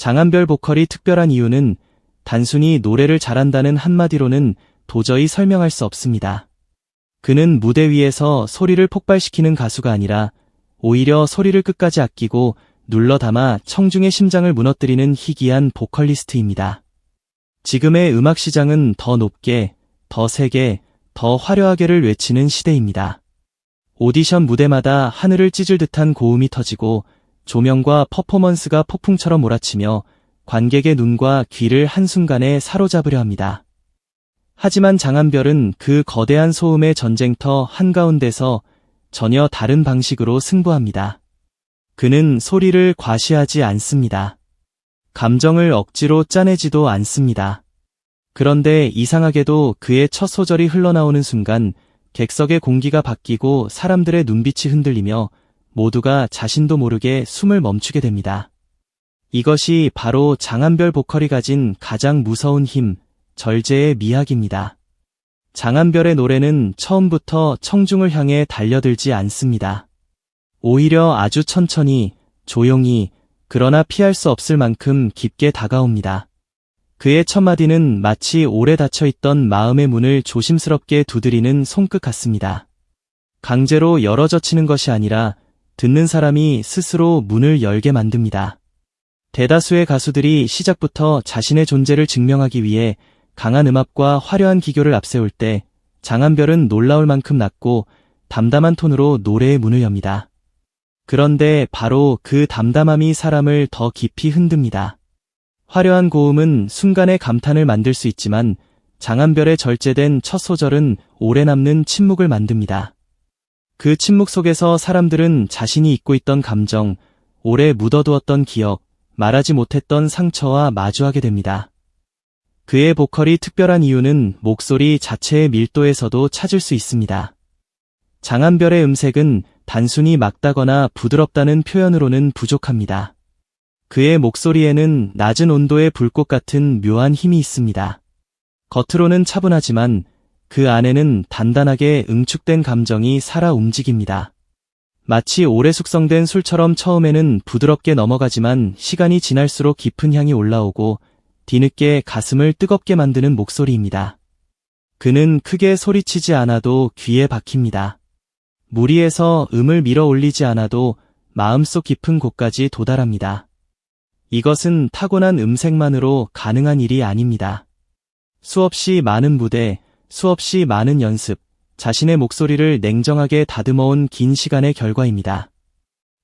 장한별 보컬이 특별한 이유는 단순히 노래를 잘한다는 한마디로는 도저히 설명할 수 없습니다. 그는 무대 위에서 소리를 폭발시키는 가수가 아니라 오히려 소리를 끝까지 아끼고 눌러 담아 청중의 심장을 무너뜨리는 희귀한 보컬리스트입니다. 지금의 음악 시장은 더 높게, 더 세게, 더 화려하게를 외치는 시대입니다. 오디션 무대마다 하늘을 찢을 듯한 고음이 터지고 조명과 퍼포먼스가 폭풍처럼 몰아치며 관객의 눈과 귀를 한순간에 사로잡으려 합니다. 하지만 장한별은 그 거대한 소음의 전쟁터 한가운데서 전혀 다른 방식으로 승부합니다. 그는 소리를 과시하지 않습니다. 감정을 억지로 짜내지도 않습니다. 그런데 이상하게도 그의 첫 소절이 흘러나오는 순간 객석의 공기가 바뀌고 사람들의 눈빛이 흔들리며 모두가 자신도 모르게 숨을 멈추게 됩니다. 이것이 바로 장한별 보컬이 가진 가장 무서운 힘, 절제의 미학입니다. 장한별의 노래는 처음부터 청중을 향해 달려들지 않습니다. 오히려 아주 천천히, 조용히, 그러나 피할 수 없을 만큼 깊게 다가옵니다. 그의 첫 마디는 마치 오래 닫혀있던 마음의 문을 조심스럽게 두드리는 손끝 같습니다. 강제로 열어젖히는 것이 아니라 듣는 사람이 스스로 문을 열게 만듭니다. 대다수의 가수들이 시작부터 자신의 존재를 증명하기 위해 강한 음압과 화려한 기교를 앞세울 때 장한별은 놀라울 만큼 낮고 담담한 톤으로 노래의 문을 엽니다. 그런데 바로 그 담담함이 사람을 더 깊이 흔듭니다. 화려한 고음은 순간의 감탄을 만들 수 있지만 장한별의 절제된 첫 소절은 오래 남는 침묵을 만듭니다. 그 침묵 속에서 사람들은 자신이 잊고 있던 감정, 오래 묻어두었던 기억, 말하지 못했던 상처와 마주하게 됩니다. 그의 보컬이 특별한 이유는 목소리 자체의 밀도에서도 찾을 수 있습니다. 장한별의 음색은 단순히 맑다거나 부드럽다는 표현으로는 부족합니다. 그의 목소리에는 낮은 온도의 불꽃 같은 묘한 힘이 있습니다. 겉으로는 차분하지만 그 안에는 단단하게 응축된 감정이 살아 움직입니다. 마치 오래 숙성된 술처럼 처음에는 부드럽게 넘어가지만 시간이 지날수록 깊은 향이 올라오고 뒤늦게 가슴을 뜨겁게 만드는 목소리입니다. 그는 크게 소리치지 않아도 귀에 박힙니다. 무리해서 음을 밀어 올리지 않아도 마음속 깊은 곳까지 도달합니다. 이것은 타고난 음색만으로 가능한 일이 아닙니다. 수없이 많은 무대, 수없이 많은 연습, 자신의 목소리를 냉정하게 다듬어온 긴 시간의 결과입니다.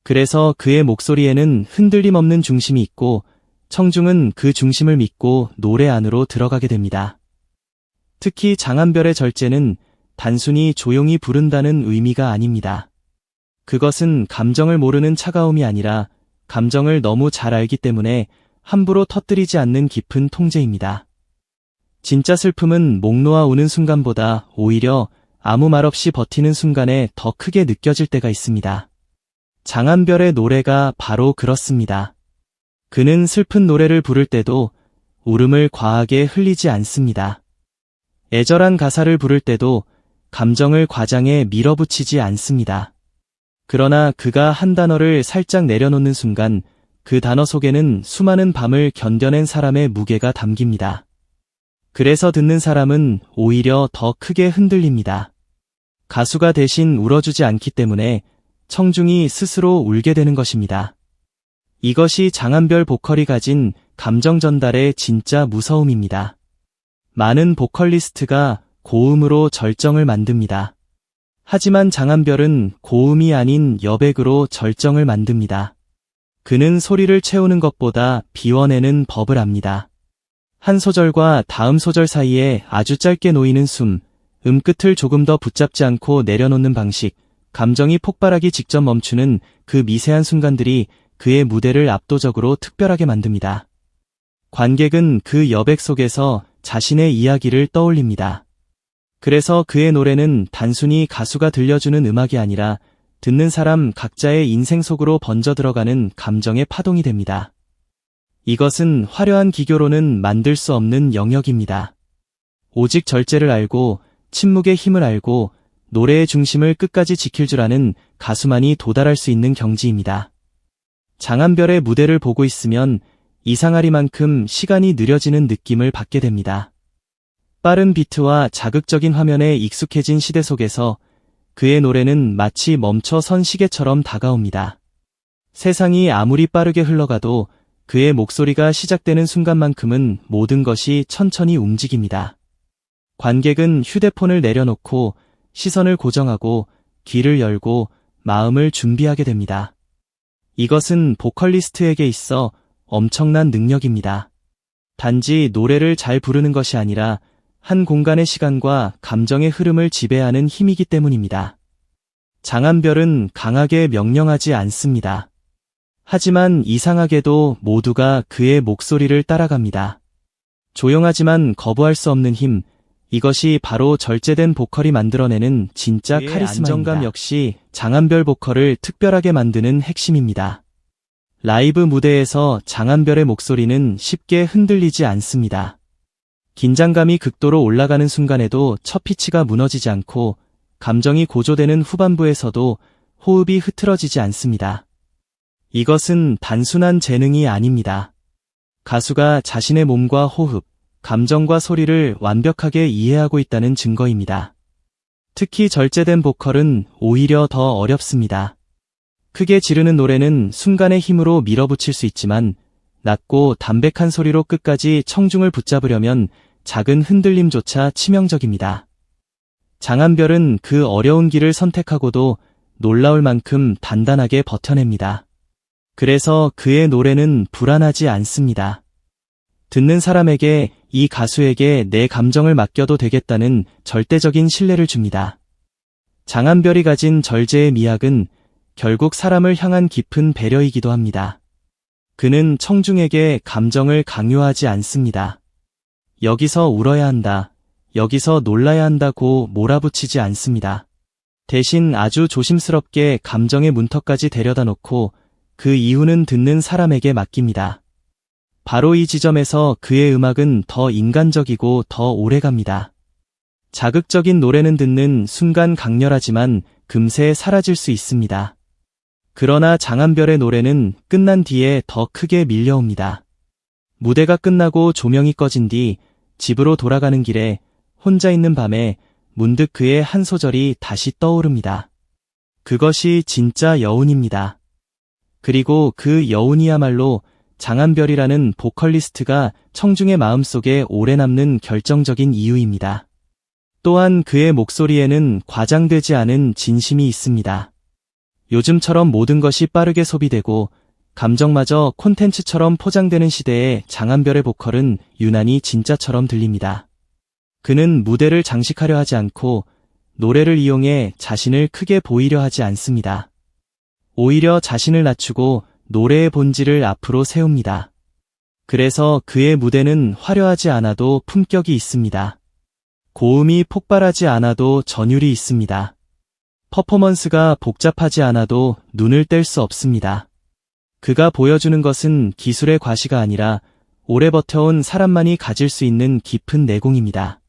그래서 그의 목소리에는 흔들림 없는 중심이 있고 청중은 그 중심을 믿고 노래 안으로 들어가게 됩니다. 특히 장한별의 절제는 단순히 조용히 부른다는 의미가 아닙니다. 그것은 감정을 모르는 차가움이 아니라 감정을 너무 잘 알기 때문에 함부로 터뜨리지 않는 깊은 통제입니다. 진짜 슬픔은 목 놓아 우는 순간보다 오히려 아무 말 없이 버티는 순간에 더 크게 느껴질 때가 있습니다. 장한별의 노래가 바로 그렇습니다. 그는 슬픈 노래를 부를 때도 울음을 과하게 흘리지 않습니다. 애절한 가사를 부를 때도 감정을 과장해 밀어붙이지 않습니다. 그러나 그가 한 단어를 살짝 내려놓는 순간 그 단어 속에는 수많은 밤을 견뎌낸 사람의 무게가 담깁니다. 그래서 듣는 사람은 오히려 더 크게 흔들립니다. 가수가 대신 울어주지 않기 때문에 청중이 스스로 울게 되는 것입니다. 이것이 장한별 보컬이 가진 감정 전달의 진짜 무서움입니다. 많은 보컬리스트가 고음으로 절정을 만듭니다. 하지만 장한별은 고음이 아닌 여백으로 절정을 만듭니다. 그는 소리를 채우는 것보다 비워내는 법을 압니다. 한 소절과 다음 소절 사이에 아주 짧게 놓이는 숨, 끝을 조금 더 붙잡지 않고 내려놓는 방식, 감정이 폭발하기 직전 멈추는 그 미세한 순간들이 그의 무대를 압도적으로 특별하게 만듭니다. 관객은 그 여백 속에서 자신의 이야기를 떠올립니다. 그래서 그의 노래는 단순히 가수가 들려주는 음악이 아니라 듣는 사람 각자의 인생 속으로 번져 들어가는 감정의 파동이 됩니다. 이것은 화려한 기교로는 만들 수 없는 영역입니다. 오직 절제를 알고 침묵의 힘을 알고 노래의 중심을 끝까지 지킬 줄 아는 가수만이 도달할 수 있는 경지입니다. 장한별의 무대를 보고 있으면 이상하리만큼 시간이 느려지는 느낌을 받게 됩니다. 빠른 비트와 자극적인 화면에 익숙해진 시대 속에서 그의 노래는 마치 멈춰선 시계처럼 다가옵니다. 세상이 아무리 빠르게 흘러가도 그의 목소리가 시작되는 순간만큼은 모든 것이 천천히 움직입니다. 관객은 휴대폰을 내려놓고 시선을 고정하고 귀를 열고 마음을 준비하게 됩니다. 이것은 보컬리스트에게 있어 엄청난 능력입니다. 단지 노래를 잘 부르는 것이 아니라 한 공간의 시간과 감정의 흐름을 지배하는 힘이기 때문입니다. 장한별은 강하게 명령하지 않습니다. 하지만 이상하게도 모두가 그의 목소리를 따라갑니다. 조용하지만 거부할 수 없는 힘, 이것이 바로 절제된 보컬이 만들어내는 진짜 카리스마입니다. 안정감 역시 장한별 보컬을 특별하게 만드는 핵심입니다. 라이브 무대에서 장한별의 목소리는 쉽게 흔들리지 않습니다. 긴장감이 극도로 올라가는 순간에도 첫 피치가 무너지지 않고 감정이 고조되는 후반부에서도 호흡이 흐트러지지 않습니다. 이것은 단순한 재능이 아닙니다. 가수가 자신의 몸과 호흡, 감정과 소리를 완벽하게 이해하고 있다는 증거입니다. 특히 절제된 보컬은 오히려 더 어렵습니다. 크게 지르는 노래는 순간의 힘으로 밀어붙일 수 있지만 낮고 담백한 소리로 끝까지 청중을 붙잡으려면 작은 흔들림조차 치명적입니다. 장한별은 그 어려운 길을 선택하고도 놀라울 만큼 단단하게 버텨냅니다. 그래서 그의 노래는 불안하지 않습니다. 듣는 사람에게 이 가수에게 내 감정을 맡겨도 되겠다는 절대적인 신뢰를 줍니다. 장한별이 가진 절제의 미학은 결국 사람을 향한 깊은 배려이기도 합니다. 그는 청중에게 감정을 강요하지 않습니다. 여기서 울어야 한다, 여기서 놀라야 한다고 몰아붙이지 않습니다. 대신 아주 조심스럽게 감정의 문턱까지 데려다 놓고 그 이유는 듣는 사람에게 맡깁니다. 바로 이 지점에서 그의 음악은 더 인간적이고 더 오래갑니다. 자극적인 노래는 듣는 순간 강렬하지만 금세 사라질 수 있습니다. 그러나 장한별의 노래는 끝난 뒤에 더 크게 밀려옵니다. 무대가 끝나고 조명이 꺼진 뒤 집으로 돌아가는 길에 혼자 있는 밤에 문득 그의 한 소절이 다시 떠오릅니다. 그것이 진짜 여운입니다. 그리고 그 여운이야말로 장한별이라는 보컬리스트가 청중의 마음속에 오래 남는 결정적인 이유입니다. 또한 그의 목소리에는 과장되지 않은 진심이 있습니다. 요즘처럼 모든 것이 빠르게 소비되고 감정마저 콘텐츠처럼 포장되는 시대에 장한별의 보컬은 유난히 진짜처럼 들립니다. 그는 무대를 장식하려 하지 않고 노래를 이용해 자신을 크게 보이려 하지 않습니다. 오히려 자신을 낮추고 노래의 본질을 앞으로 세웁니다. 그래서 그의 무대는 화려하지 않아도 품격이 있습니다. 고음이 폭발하지 않아도 전율이 있습니다. 퍼포먼스가 복잡하지 않아도 눈을 뗄 수 없습니다. 그가 보여주는 것은 기술의 과시가 아니라 오래 버텨온 사람만이 가질 수 있는 깊은 내공입니다.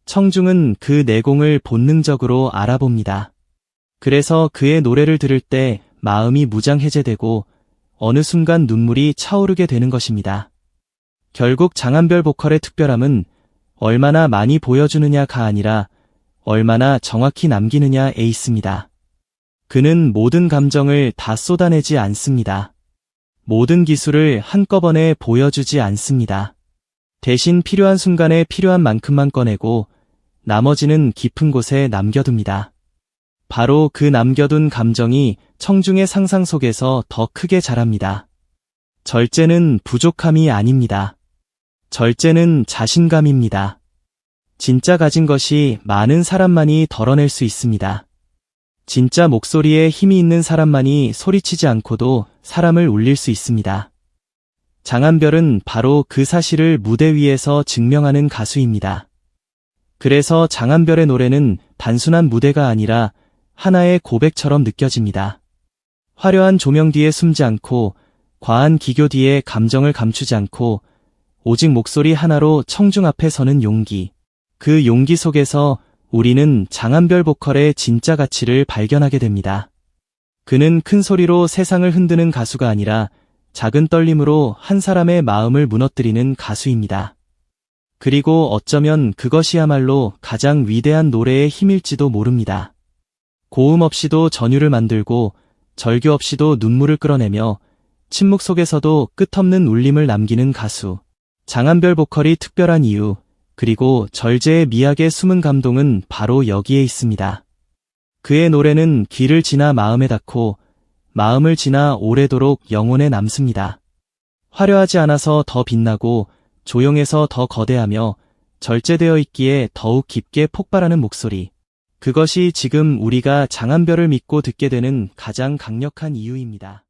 청중은 그 내공을 본능적으로 알아봅니다. 그래서 그의 노래를 들을 때 마음이 무장해제되고 어느 순간 눈물이 차오르게 되는 것입니다. 결국 장한별 보컬의 특별함은 얼마나 많이 보여주느냐가 아니라 얼마나 정확히 남기느냐에 있습니다. 그는 모든 감정을 다 쏟아내지 않습니다. 모든 기술을 한꺼번에 보여주지 않습니다. 대신 필요한 순간에 필요한 만큼만 꺼내고 나머지는 깊은 곳에 남겨둡니다. 바로 그 남겨둔 감정이 청중의 상상 속에서 더 크게 자랍니다. 절제는 부족함이 아닙니다. 절제는 자신감입니다. 진짜 가진 것이 많은 사람만이 덜어낼 수 있습니다. 진짜 목소리에 힘이 있는 사람만이 소리치지 않고도 사람을 울릴 수 있습니다. 장한별은 바로 그 사실을 무대 위에서 증명하는 가수입니다. 그래서 장한별의 노래는 단순한 무대가 아니라 하나의 고백처럼 느껴집니다. 화려한 조명 뒤에 숨지 않고 과한 기교 뒤에 감정을 감추지 않고 오직 목소리 하나로 청중 앞에 서는 용기. 그 용기 속에서 우리는 장한별 보컬의 진짜 가치를 발견하게 됩니다. 그는 큰 소리로 세상을 흔드는 가수가 아니라 작은 떨림으로 한 사람의 마음을 무너뜨리는 가수입니다. 그리고 어쩌면 그것이야말로 가장 위대한 노래의 힘일지도 모릅니다. 고음 없이도 전율을 만들고 절규 없이도 눈물을 끌어내며 침묵 속에서도 끝없는 울림을 남기는 가수. 장한별 보컬이 특별한 이유, 그리고 절제의 미학의 숨은 감동은 바로 여기에 있습니다. 그의 노래는 길을 지나 마음에 닿고 마음을 지나 오래도록 영혼에 남습니다. 화려하지 않아서 더 빛나고 조용해서 더 거대하며 절제되어 있기에 더욱 깊게 폭발하는 목소리. 그것이 지금 우리가 장한별을 믿고 듣게 되는 가장 강력한 이유입니다.